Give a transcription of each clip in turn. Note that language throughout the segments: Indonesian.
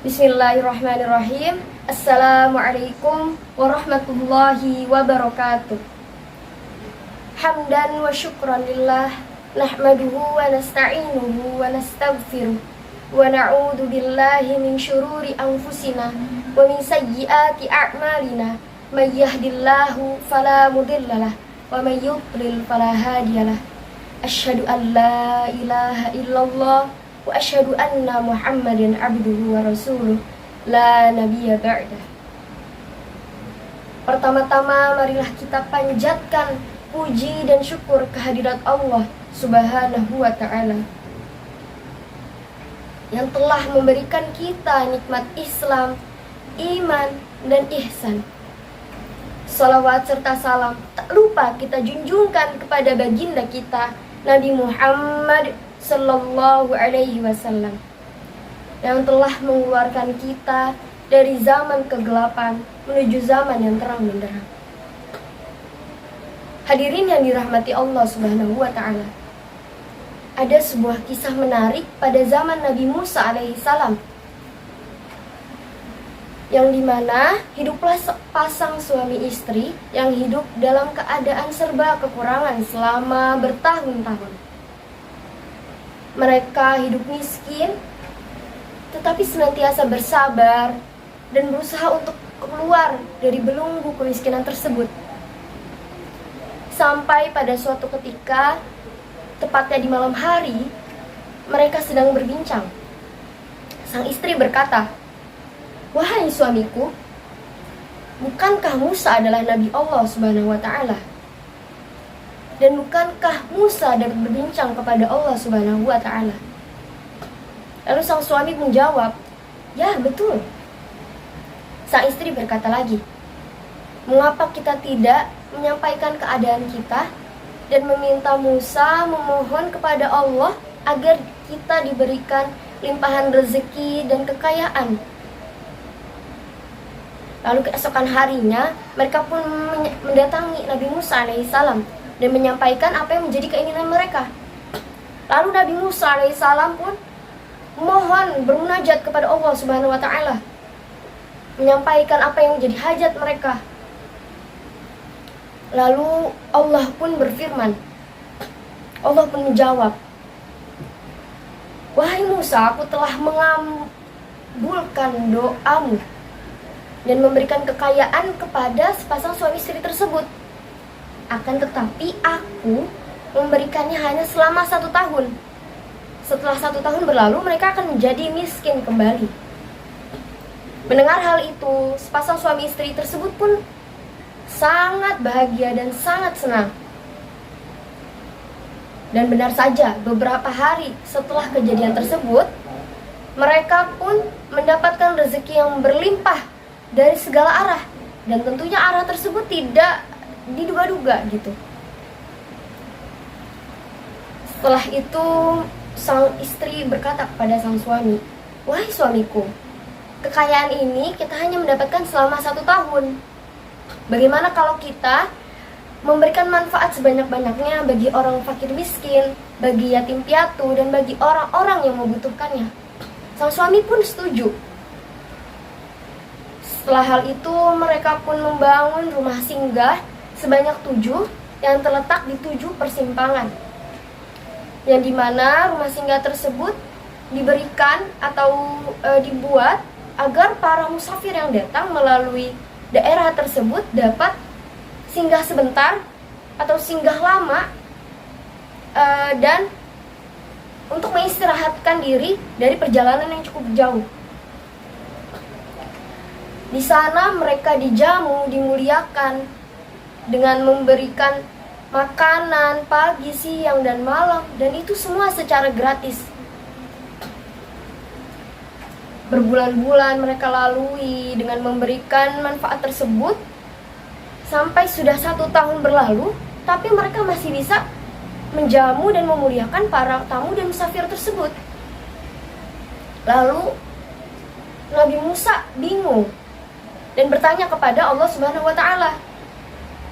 Bismillahirrahmanirrahim. Assalamualaikum warahmatullahi wabarakatuh. Hamdan wa syukran lillah, nahmaduhu wa nasta'inuhu wa nastaghfiruh, wa na'udzu billahi min syururi anfusina wa min sayyiati a'malina. May yahdihillahu fala mudhillalah wa may yudlil fala hadiyalah. Asyhadu an la ilaha illallah wa asyhadu anna Muhammadan abduhu wa rasuluh la nabiyya ba'dah. Pertama-tama marilah kita panjatkan puji dan syukur kehadirat Allah Subhanahu wa ta'ala yang telah memberikan kita nikmat Islam, iman, dan ihsan. Salawat serta salam tak lupa kita junjungkan kepada baginda kita Nabi Muhammad Sallallahu Alaihi Wasallam yang telah mengeluarkan kita dari zaman kegelapan menuju zaman yang terang benderang. Hadirin yang dirahmati Allah Subhanahu wa ta'ala, ada sebuah kisah menarik pada zaman Nabi Musa alaihi salam, yang dimana hiduplah sepasang suami istri yang hidup dalam keadaan serba kekurangan selama bertahun-tahun. Mereka hidup miskin, tetapi senantiasa bersabar dan berusaha untuk keluar dari belenggu kemiskinan tersebut. Sampai pada suatu ketika, tepatnya di malam hari, mereka sedang berbincang. Sang istri berkata, "Wahai suamiku, bukankah Musa adalah Nabi Allah Subhanahu wa ta'ala? Dan bukankah Musa dapat berbincang kepada Allah Subhanahu wa ta'ala?" Lalu sang suami menjawab, "Ya, betul." Sang istri berkata lagi, "Mengapa kita tidak menyampaikan keadaan kita dan meminta Musa memohon kepada Allah agar kita diberikan limpahan rezeki dan kekayaan?" Lalu keesokan harinya, mereka pun mendatangi Nabi Musa alaihissalam dan menyampaikan apa yang menjadi keinginan mereka. Lalu Nabi Musa alaihissalam pun mohon bermunajat kepada Allah Subhanahu wa ta'ala, menyampaikan apa yang menjadi hajat mereka. Lalu Allah pun berfirman, Allah pun menjawab, "Wahai Musa, aku telah mengabulkan doamu dan memberikan kekayaan kepada sepasang suami istri tersebut. Akan tetapi aku memberikannya hanya selama 1 tahun. Setelah 1 tahun berlalu, mereka akan menjadi miskin kembali." Mendengar hal itu, sepasang suami istri tersebut pun sangat bahagia dan sangat senang. Dan benar saja, beberapa hari setelah kejadian tersebut, mereka pun mendapatkan rezeki yang berlimpah dari segala arah. Dan tentunya arah tersebut tidak diduga-duga gitu. Setelah itu, sang istri berkata kepada sang suami, "Wahai suamiku, kekayaan ini kita hanya mendapatkan selama 1 tahun. Bagaimana kalau kita memberikan manfaat sebanyak-banyaknya bagi orang fakir miskin, bagi yatim piatu, dan bagi orang-orang yang membutuhkannya?" Sang suami pun setuju. Setelah hal itu, mereka pun membangun rumah singgah sebanyak 7 yang terletak di 7 persimpangan, yang dimana rumah singgah tersebut diberikan atau dibuat agar para musafir yang datang melalui daerah tersebut dapat singgah sebentar atau singgah lama dan untuk mengistirahatkan diri dari perjalanan yang cukup jauh. Di sana mereka dijamu, dimuliakan dengan memberikan makanan pagi, siang, dan malam, dan itu semua secara gratis. Berbulan-bulan mereka lalui dengan memberikan manfaat tersebut, sampai sudah 1 tahun berlalu, tapi mereka masih bisa menjamu dan memuliakan para tamu dan musafir tersebut. Lalu Nabi Musa bingung dan bertanya kepada Allah Subhanahu wa ta'ala,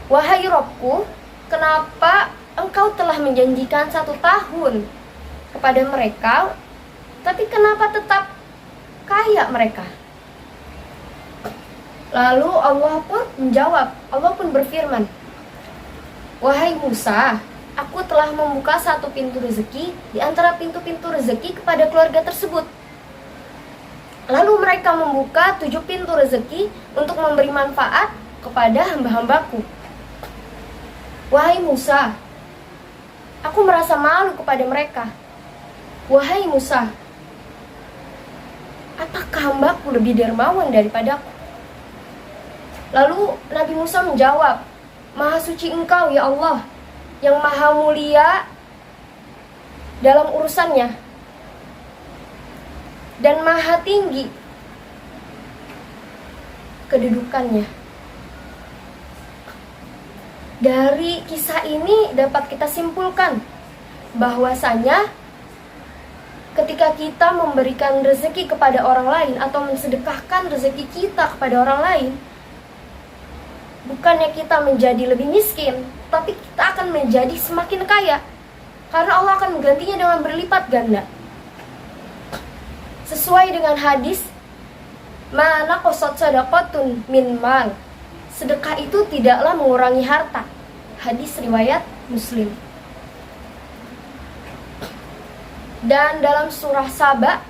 "Wahai Rabbku, kenapa engkau telah menjanjikan 1 tahun kepada mereka, tapi kenapa tetap kaya kaya mereka. Lalu Allah pun menjawab, Allah pun berfirman, "Wahai Musa, aku telah membuka satu pintu rezeki di antara pintu-pintu rezeki kepada keluarga tersebut. Lalu mereka membuka 7 pintu rezeki untuk memberi manfaat kepada hamba-hambaku. Wahai Musa, aku merasa malu kepada mereka. Wahai Musa, apakah hambaku lebih dermawan daripadaku?" Lalu Nabi Musa menjawab, "Maha suci Engkau ya Allah, yang maha mulia dalam urusannya, dan maha tinggi kedudukannya." Dari kisah ini dapat kita simpulkan bahwasanya ketika kita memberikan rezeki kepada orang lain atau mensedekahkan rezeki kita kepada orang lain, bukannya kita menjadi lebih miskin, tapi kita akan menjadi semakin kaya, karena Allah akan menggantinya dengan berlipat ganda. Sesuai dengan hadis, "Ma naqasat shadaqatun min mal." Sedekah itu tidaklah mengurangi harta. Hadis riwayat Muslim. Dan dalam surah Saba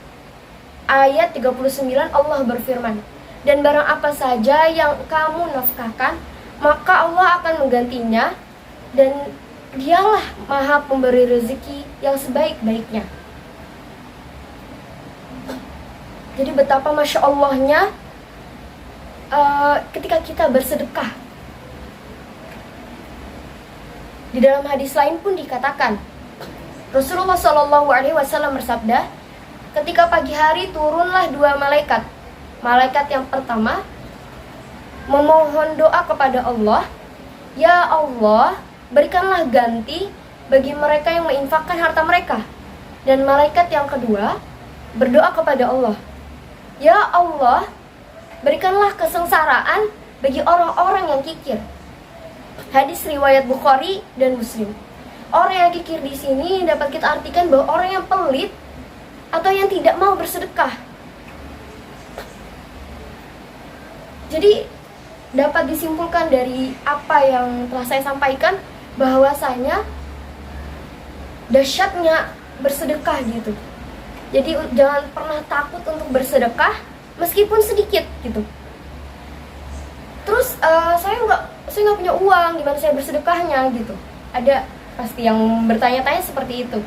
ayat 39 Allah berfirman, "Dan barang apa saja yang kamu nafkahkan, maka Allah akan menggantinya, dan Dialah Maha Pemberi rezeki yang sebaik-baiknya." Jadi betapa Masya Allahnya ketika kita bersedekah. Di dalam hadis lain pun dikatakan, Rasulullah SAW bersabda, ketika pagi hari turunlah 2 malaikat. Malaikat yang pertama memohon doa kepada Allah, "Ya Allah, berikanlah ganti bagi mereka yang menginfakkan harta mereka." Dan malaikat yang kedua berdoa kepada Allah, "Ya Allah, berikanlah kesengsaraan bagi orang-orang yang kikir." Hadis riwayat Bukhari dan Muslim. Orang yang kikir di sini dapat kita artikan bahwa orang yang pelit atau yang tidak mau bersedekah. Jadi dapat disimpulkan dari apa yang telah saya sampaikan bahwasanya dahsyatnya bersedekah gitu. Jadi jangan pernah takut untuk bersedekah meskipun sedikit gitu. Terus saya nggak punya uang, gimana saya bersedekahnya gitu. Ada pasti yang bertanya-tanya seperti itu.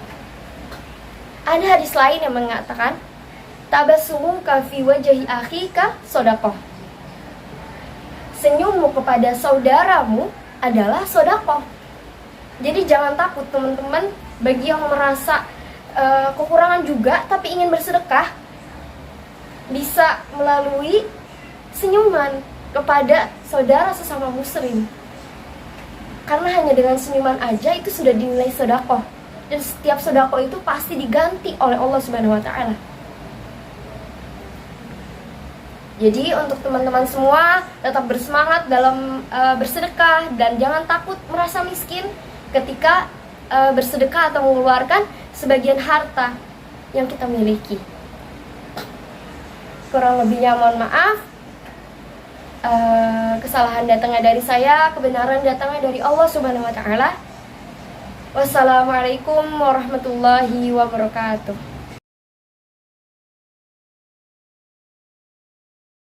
Ada hadis lain yang mengatakan, "Tabassumuka fi wajhi akhika shadaqah." Senyummu kepada saudaramu adalah sedekah. Jadi jangan takut teman-teman, bagi yang merasa kekurangan juga tapi ingin bersedekah, bisa melalui senyuman kepada saudara sesama muslim. Karena hanya dengan senyuman aja itu sudah dinilai sedekah, dan setiap sedekah itu pasti diganti oleh Allah Subhanahu wa taala. Jadi untuk teman-teman semua, tetap bersemangat dalam bersedekah dan jangan takut merasa miskin ketika bersedekah atau mengeluarkan sebagian harta yang kita miliki. Kurang lebihnya mohon maaf. Kesalahan datangnya dari saya, kebenaran datangnya dari Allah Subhanahu wa taala. Wassalamualaikum warahmatullahi wabarakatuh.